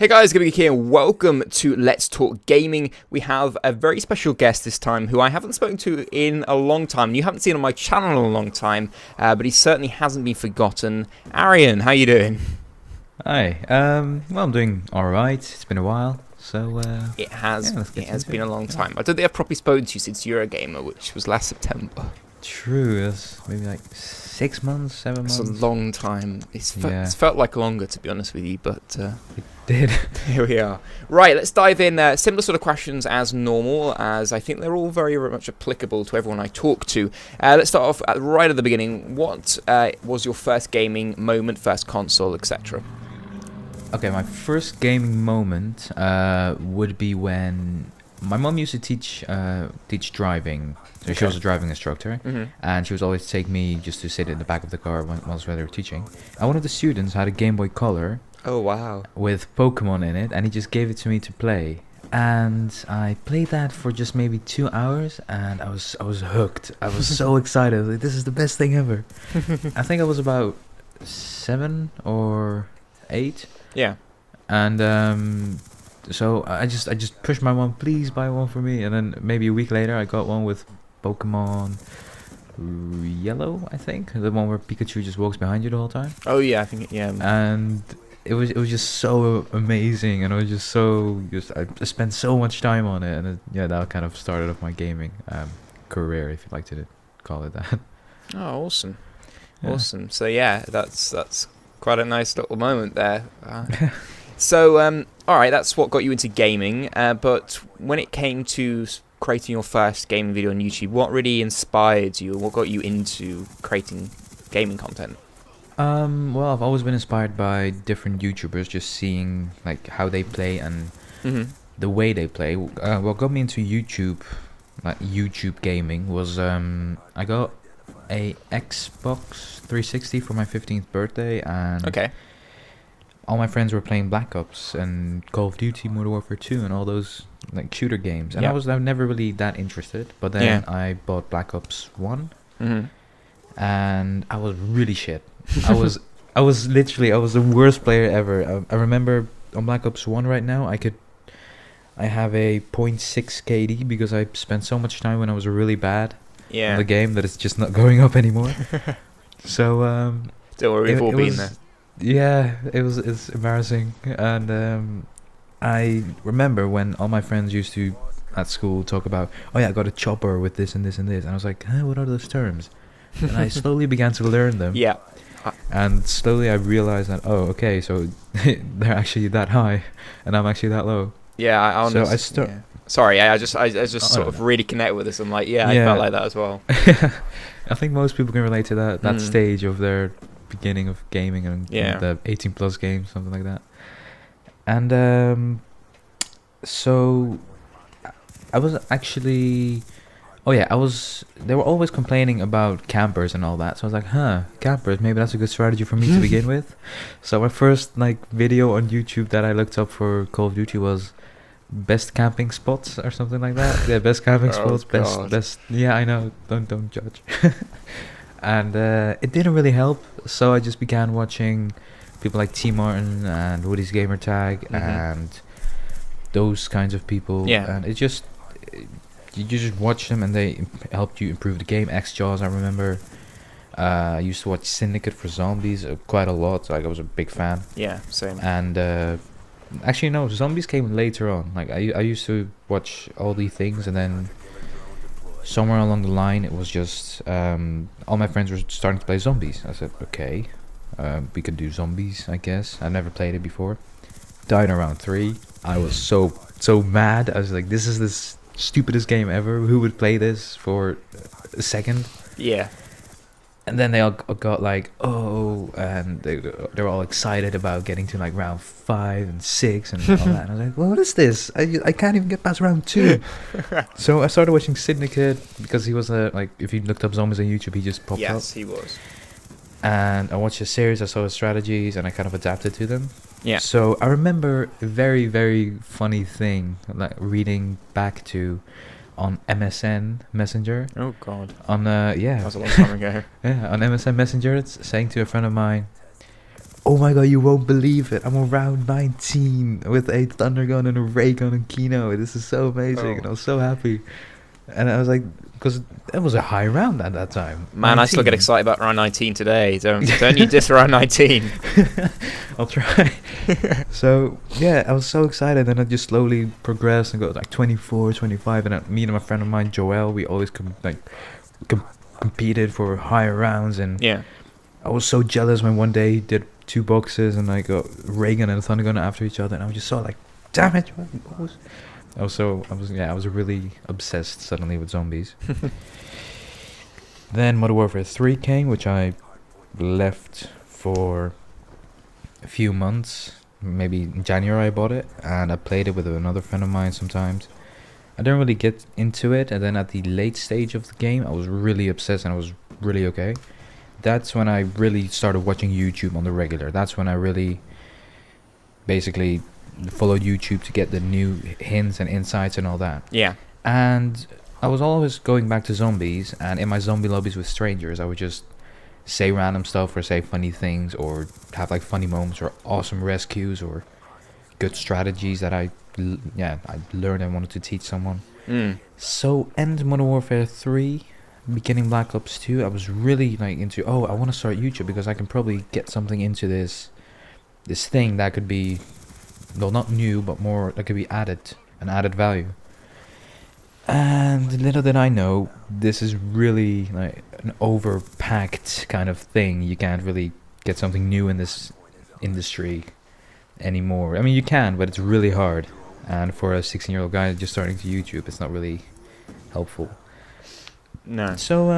Hey guys, TheGamingGeek here, and welcome to Let's Talk Gaming. We have a very special guest this time who I haven't spoken to in a long time. You haven't seen on my channel in a long time, but he certainly hasn't been forgotten. Arian, how you doing? Hi, well, I'm doing alright. It's been a while, so It has been a long time. Yeah. I don't think I've properly spoken to you since Eurogamer, which was last September. True, it was maybe like 6 months, 7 months. It's a long time. It's felt like longer, to be honest with you, but It did. here we are. Right, let's dive in. Similar sort of questions as normal, as I think they're all very much applicable to everyone I talk to. Let's start off right at the beginning. What was your first gaming moment, first console, etc.? Okay, my first gaming moment would be when my mom used to teach driving. So she was a driving instructor, and she would always take me just to sit in the back of the car whilst they were teaching. And one of the students had a Game Boy Color. Oh wow! With Pokemon in it, and he just gave it to me to play. And I played that for just maybe 2 hours, and I was hooked. I was so excited. Like, this is the best thing ever. I think I was about 7 or 8. Yeah. And so I just pushed my mom, please buy one for me. And then maybe a week later, I got one with Pokemon Yellow, I think, the one where Pikachu just walks behind you the whole time. Oh yeah, I think yeah. And it was just so amazing, and I was just I spent so much time on it, and that kind of started off my gaming career, if you'd like to call it that. Oh, awesome. Yeah. Awesome. So yeah, that's quite a nice little moment there. So all right, that's what got you into gaming. But when it came to creating your first gaming video on YouTube, what really inspired you? What got you into creating gaming content? Well, I've always been inspired by different YouTubers, just seeing like how they play and the way they play. What got me into YouTube, like YouTube gaming, was I got a Xbox 360 for my 15th birthday, and all my friends were playing Black Ops and Call of Duty, Modern Warfare 2, and all those like shooter games, and I was never really that interested. But then I bought Black Ops 1, and I was really shit. I was the worst player ever. I remember on Black Ops 1 right now, I have a 0.6 KD because I spent so much time when I was really bad on the game that it's just not going up anymore. So don't worry, we've all been there. Yeah, it's embarrassing. And I remember when all my friends used to at school talk about, oh yeah, I got a chopper with this and this and this, and I was like, huh, what are those terms? And I slowly began to learn them. Yeah. And slowly I realized that, oh, okay, so they're actually that high, and I'm actually that low. Yeah, I honestly. So Sorry, I just sort of really connect with this. I'm like, I felt like that as well. I think most people can relate to that stage of their beginning of gaming and the 18 plus games, something like that. And so I was actually. Oh yeah, they were always complaining about campers and all that. So I was like, campers, maybe that's a good strategy for me to begin with. So my first video on YouTube that I looked up for Call of Duty was best camping spots or something like that. Yeah, best camping spots, best. Yeah, I know. Don't judge. And it didn't really help. So I just began watching people like T Martin and Woody's Gamertag and those kinds of people. Yeah, and it just. You just watch them and they helped you improve the game. X-Jaws, I remember. I used to watch Syndicate for Zombies quite a lot. Like, I was a big fan. Yeah, same. And actually, no, Zombies came later on. Like, I used to watch all these things, and then somewhere along the line, it was just all my friends were starting to play Zombies. I said, okay, we could do Zombies, I guess. I've never played it before. Died in round 3. I was so mad. I was like, this is this stupidest game ever. Who would play this for a second? Yeah. And then they all got like, and they were all excited about getting to like round 5 and 6 and all that. And I was like, well, what is this? I can't even get past round 2. So I started watching Syndicate because he was if you looked up zombies on YouTube, he just popped up. Yes, he was. And I watched his series, I saw his strategies, and I kind of adapted to them. Yeah. So I remember a very, very funny thing, like reading back to on MSN Messenger. Oh God. On That was a long time ago. Yeah, on MSN Messenger, it's saying to a friend of mine, oh my god, you won't believe it, I'm around 19 with a thunder gun and a ray gun and Kino. This is so amazing. And I was so happy. And I was like, because it was a high round at that time. Man, 19. I still get excited about round 19 today. Don't you diss round 19. I'll try. So, yeah, I was so excited. And I just slowly progressed and got like 24, 25. And me and my friend of mine, Joel, we always competed for higher rounds. And yeah, I was so jealous when one day he did 2 boxes and I got ray gun and a thunder gun after each other. And I was just so like, damn it. I was really obsessed suddenly with zombies. Then Modern Warfare 3 came, which I left for a few months. Maybe in January I bought it, and I played it with another friend of mine sometimes. I didn't really get into it, and then at the late stage of the game, I was really obsessed and I was really okay. That's when I really started watching YouTube on the regular. That's when I really basically followed YouTube to get the new hints and insights and all that. Yeah. And I was always going back to zombies, and in my zombie lobbies with strangers, I would just say random stuff or say funny things or have like funny moments or awesome rescues or good strategies that I learned and wanted to teach someone. So end Modern Warfare 3, beginning Black Ops 2, I was really like into, I want to start YouTube because I can probably get something into this thing that could be, well, not new, but more that could be an added value. And little did I know, this is really like an overpacked kind of thing. You can't really get something new in this industry anymore. I mean, you can, but it's really hard. And for a 16-year-old guy just starting to YouTube, it's not really helpful. No. So,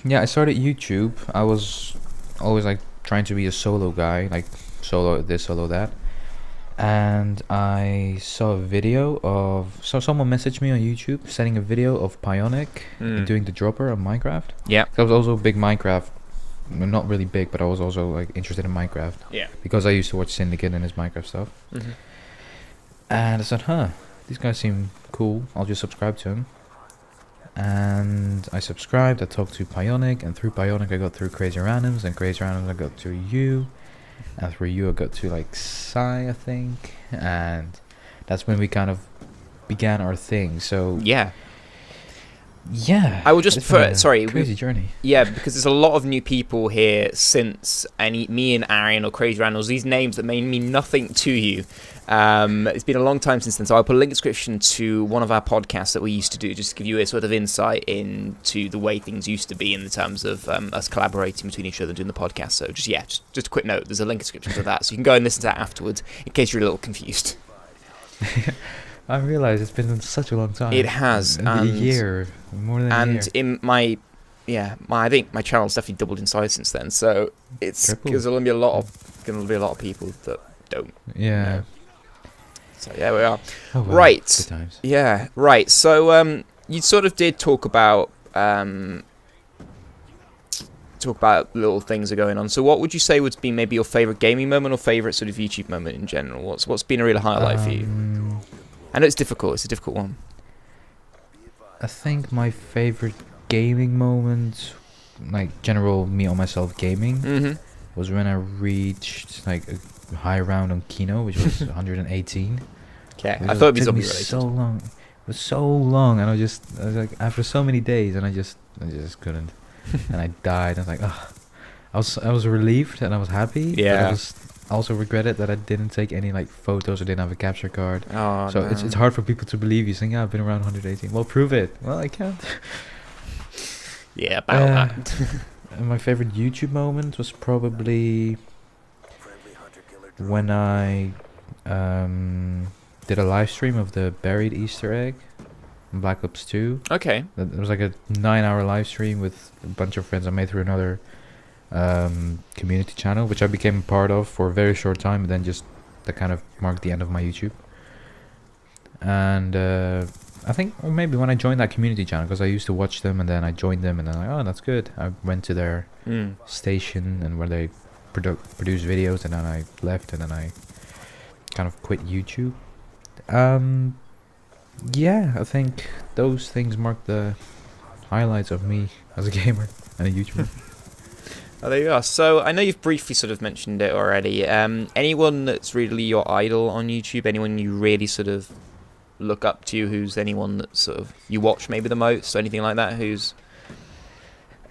I started YouTube. I was always like trying to be a solo guy, like solo this, solo that. And I saw a video of... So someone messaged me on YouTube sending a video of Pionic doing the dropper on Minecraft. Yeah. I was also a big Minecraft... Not really big, but I was also like interested in Minecraft. Yeah. Because I used to watch Syndicate and his Minecraft stuff. Mm-hmm. And I said, these guys seem cool. I'll just subscribe to him. And I subscribed. I talked to Pionic. And through Pionic I got through Crazy Randoms. And Crazy Randoms I got to you. And through you I got to like Psy, I think, and that's when we kind of began our thing. So yeah, I will just crazy journey. Yeah, because there's a lot of new people here since me and Arian or Crazy Randalls. These names that may mean nothing to you. It's been a long time since then, so I'll put a link in the description to one of our podcasts that we used to do, just to give you a sort of insight into the way things used to be in the terms of us collaborating between each other and doing the podcast. So just a quick note, there's a link in the description to that, so you can go and listen to that afterwards in case you're a little confused. I realise it's been such a long time. It has. A year, more than a year. And in I think my channel's definitely doubled in size since then. So there's going to be a lot of people that don't. Yeah. Know. So yeah, we are. Oh, well, right. good times. Yeah. Right. So you sort of did talk about little things that are going on. So what would you say would be maybe your favourite gaming moment or favourite sort of YouTube moment in general? What's been a real highlight for you? I know it's difficult. It's a difficult one. I think my favourite gaming moment, like general me on myself gaming, was when I reached like a high round on Kino, which was 118. Okay, I thought it'd be zombie related. So long. It was so long, and I was like, after so many days, and I just couldn't, and I died. I was like, I was relieved and I was happy. Yeah. But I also regretted that I didn't take any like photos or didn't have a capture card. Oh, so no. it's hard for people to believe you saying, I've been around 118. Well, prove it. Well, I can't. Yeah, about that. And my favorite YouTube moment was probably when I did a live stream of the buried Easter egg in Black Ops 2. Okay. It was like a 9-hour live stream with a bunch of friends I made through another community channel, which I became a part of for a very short time, and then just that kind of marked the end of my YouTube. And I think, or maybe when I joined that community channel, because I used to watch them, and then I joined them, and then like, oh, that's good. I went to their station and where they produce videos, and then I left, and then I kind of quit YouTube. Yeah, I think those things mark the highlights of me as a gamer and a YouTuber. Oh, there you are. So I know you've briefly sort of mentioned it already. Anyone that's really your idol on YouTube? Anyone you really sort of look up to? Who's anyone that sort of you watch maybe the most? Anything like that? Who's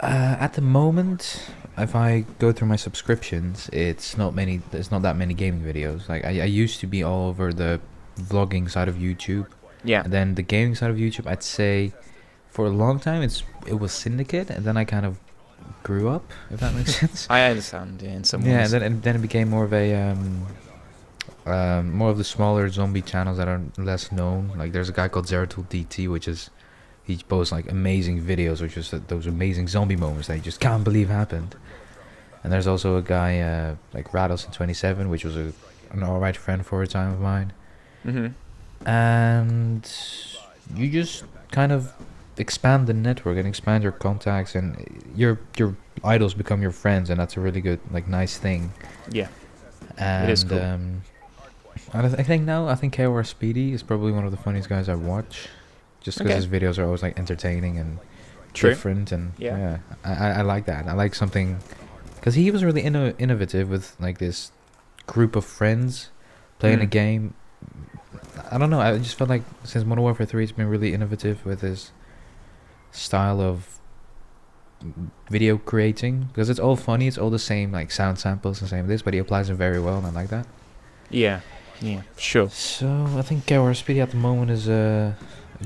At the moment, if I go through my subscriptions, it's not many. There's not that many gaming videos. Like I used to be all over the vlogging side of YouTube. Yeah. And then the gaming side of YouTube, I'd say, for a long time, it was Syndicate, and then I kind of grew up, if that makes sense. I understand. Yeah, in some ways. Yeah, and then it became more of a more of the smaller zombie channels that are less known. Like there's a guy called Zeratul DT, which is he posts like amazing videos, which is those amazing zombie moments that you just can't believe happened. And there's also a guy like Rattleson27, which was an alright friend for a time of mine. And you just kind of expand the network and expand your contacts, and your idols become your friends, and that's a really good, like, nice thing. Yeah, and it is cool. I think KOR Speedy is probably one of the funniest guys I watch, just because his videos are always like entertaining and different, and I like that. I like something because he was really innovative with like this group of friends playing a game. I don't know, I just felt like since Modern Warfare 3 it's been really innovative with his style of video creating, because it's all funny, it's all the same, like sound samples and same this, but he applies it very well, and I like that. Yeah, sure. So I think KOR Speedy at the moment is a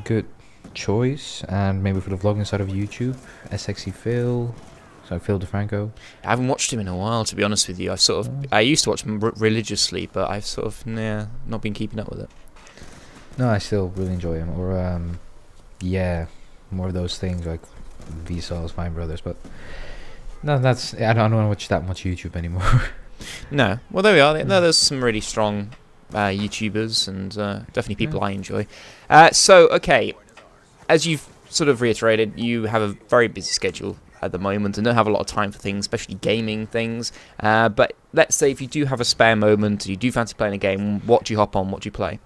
good choice, and maybe for the vlogging side of YouTube, SXE Phil, so Phil DeFranco. I haven't watched him in a while, to be honest with you. I used to watch him religiously, but I've sort of not been keeping up with it. No, I still really enjoy him. Or more of those things like Vsauce, Fine Brothers, but no, I don't watch that much YouTube anymore. No, well there we are. There's some really strong YouTubers, and definitely people I enjoy. So okay, as you've sort of reiterated, you have a very busy schedule at the moment and don't have a lot of time for things, especially gaming things. But let's say if you do have a spare moment, you do fancy playing a game, what do you hop on? What do you play?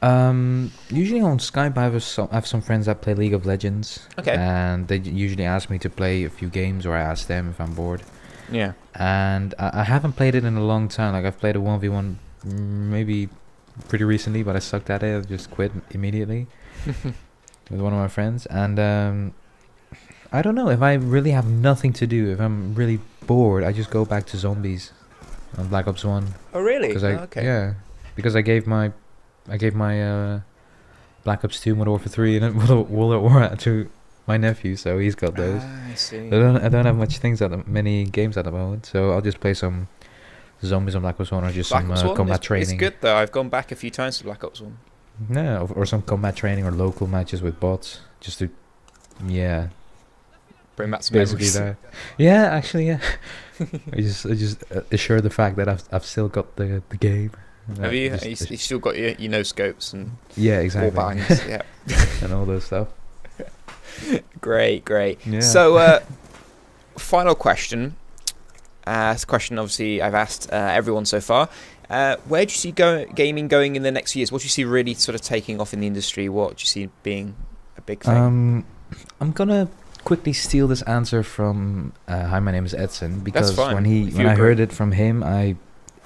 Usually on Skype, I have some friends that play League of Legends. Okay. And they usually ask me to play a few games, or I ask them if I'm bored. Yeah. And I haven't played it in a long time. Like I've played a 1v1 maybe pretty recently, but I sucked at it. I just quit immediately with one of my friends. And I don't know, if I really have nothing to do, if I'm really bored, I just go back to zombies on Black Ops 1. Oh really? Yeah, because I gave my Black Ops 2, Modern Warfare 3, and World at War to my nephew, so he's got those. I see. I don't have many games at the moment, so I'll just play some zombies on Black Ops 1, or just some combat training. It's good though. I've gone back a few times to Black Ops 1. Yeah, or some combat training or local matches with bots, just to bring back some basically memories. that. Yeah, actually, yeah. I just assure the fact that I've still got the game. Have you? You still got your no scopes and exactly. wall bangs, yeah, and all those stuff. Great. Yeah. So, final question. It's a question obviously I've asked everyone so far. Where do you see gaming going in the next few years? What do you see really sort of taking off in the industry? What do you see being a big thing? I'm gonna quickly steal this answer from hi, my name is Edson, because when I heard it from him, I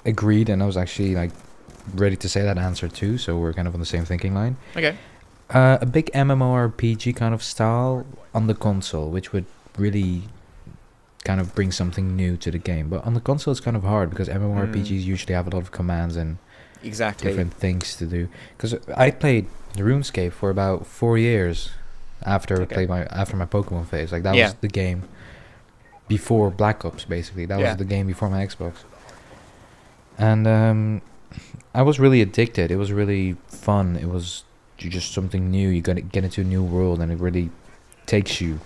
agreed, and I was actually like ready to say that answer too, so we're kind of on the same thinking line. Okay. A big MMORPG kind of style on the console, which would really kind of bring something new to the game. But on the console it's kind of hard, because MMORPGs usually have a lot of commands and different things to do. Because I played RuneScape for about 4 years after my Pokemon phase. Like that was the game before Black Ops, basically. That was the game before my Xbox. And I was really addicted. It was really fun. It was just something new. You gotta get into a new world, and it really takes you.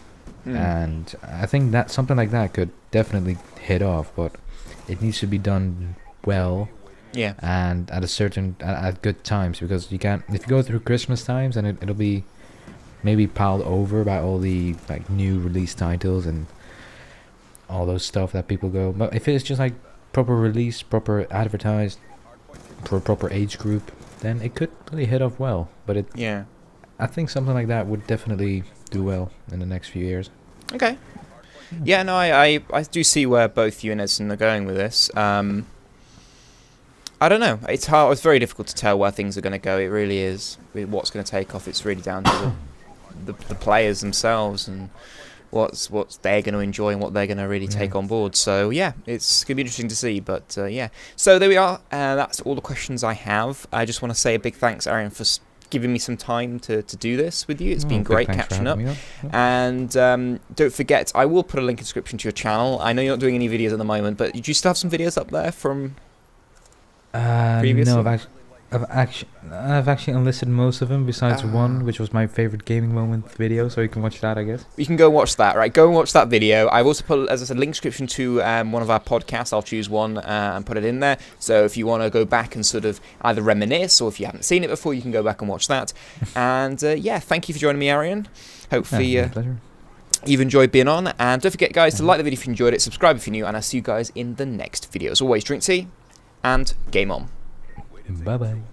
And I think that something like that could definitely hit off, but it needs to be done well. Yeah. And at good times, because you can't, if you go through Christmas times, and it'll be maybe piled over by all the like new release titles and all those stuff that people go. But if it's just like proper release, proper advertised, for a proper age group, then it could really hit off well. But I think something like that would definitely do well in the next few years. Okay. Yeah, no, I do see where both you and Edson are going with this. I don't know. It's hard. It's very difficult to tell where things are going to go. It really is. What's going to take off? It's really down to the players themselves and what's they're going to enjoy and what they're going to really take on board. So yeah, it's going to be interesting to see. But yeah, so there we are. That's all the questions I have. I just want to say a big thanks, Arian, for giving me some time to do this with you. It's been great catching up. And don't forget, I will put a link in the description to your channel. I know you're not doing any videos at the moment, but do you still have some videos up there from previously? No, I've actually unlisted most of them besides one, which was my favorite gaming moment video, so you can watch that, I guess. You can go watch that, right? Go and watch that video. I've also put, as I said, link description to one of our podcasts. I'll choose one and put it in there. So if you want to go back and sort of either reminisce, or if you haven't seen it before, you can go back and watch that. And yeah, thank you for joining me, Arian. Hopefully you've enjoyed being on. And don't forget, guys, to like the video if you enjoyed it, subscribe if you're new, and I'll see you guys in the next video. As always, drink tea and game on. Bye-bye.